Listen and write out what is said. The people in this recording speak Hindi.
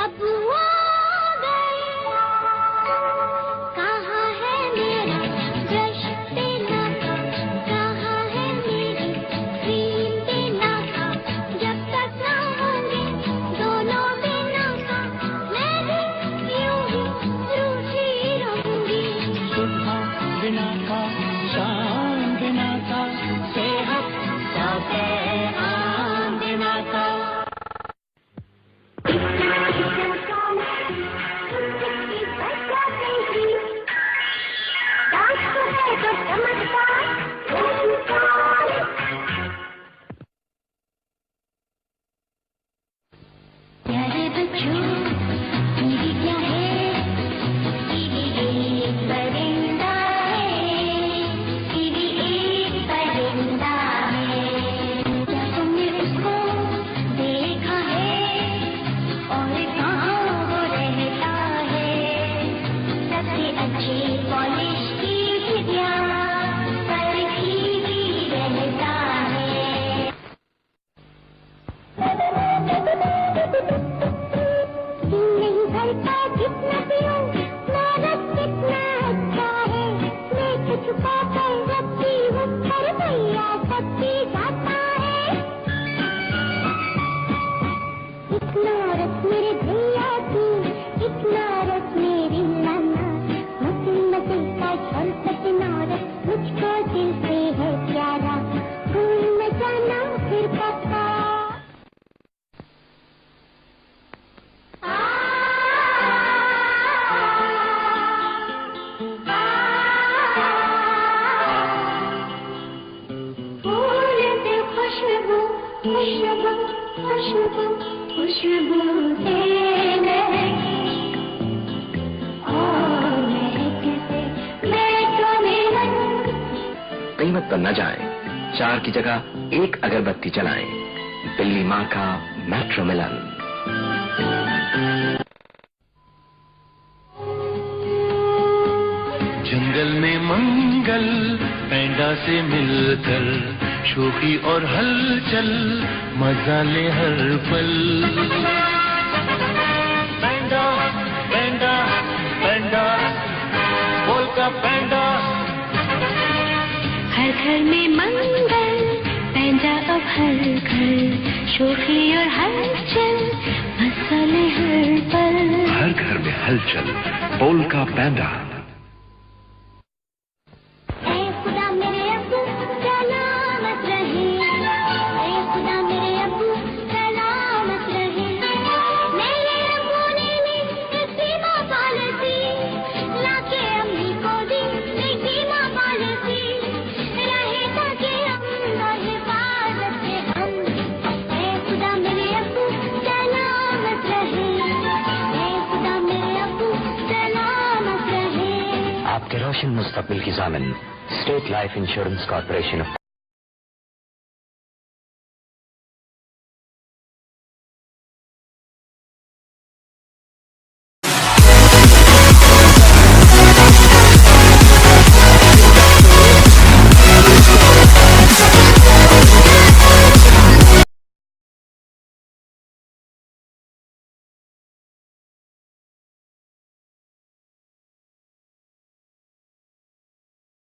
अब वो गए, कहाँ है मेरा ब्रश देना का, कहाँ है मेरी क्रीम देना का, जब तक ना होंगे दोनों बिना का, मैं भी यूं ही रूठी रहूंगी। सुबह बिना का, शाम बिना का, सेहत का पैगाम बिना का। प्यारे बच्चों, टीवी क्या है? टीवी एक परिंदा है, टीवी एक परिंदा है। क्या तुमने उसको देखा है? और कहाँ वो रहता है? सबसे अच्छी पॉलिश की विद्या पर ही रहता है। नहीं भरता जितना पीऊं, मेरा कितना अच्छा है। मैं छुपा कर रखती हूँ, पर भैया सब पी जाता है। इतना रस मेरे भैया की, इतना रस मेरी नाना, मसी मसी का झलकता रस मुझको दिल से है प्यारा। भूल न जाना फिर पक्का। फूल से खुशबू खुशबू खुशबू खुशबू देने लगी, और महकते मैं तो मिलन। कीमत पर न जाए, 4 की जगह 1 अगरबत्ती जलाएं। दिल्ली माँ का मेट्रो मिलन। जंगल में मंगल पैंडा से मिलकर, शोखी और हलचल मजा ले हर पल। पैंडा पैंडा पैंडा बोल का पैंडा। हर घर में मंगल, पैंडा अब हर घर, शोखी और हलचल मसाले हर पल। हर घर में हलचल, पोल्का पैंडा। ऐ खुदा मेरे अब्बू सलामत रहे, ऐ खुदा मेरे अब्बू सलामत रहे। मेरे अब्बू ने इसकी माँ पालती, लाके अम्मी को दी इसकी माँ पालती। रहे ताकि हम और हिफाजत से हम, ऐ खुदा मेरे अब्बू सलामत रहे, ऐ खुदा मेरे अब्बू सलामत रहे। आपके रोशन मुस्तकबिल की ज़ामिन State Life Insurance Corporation of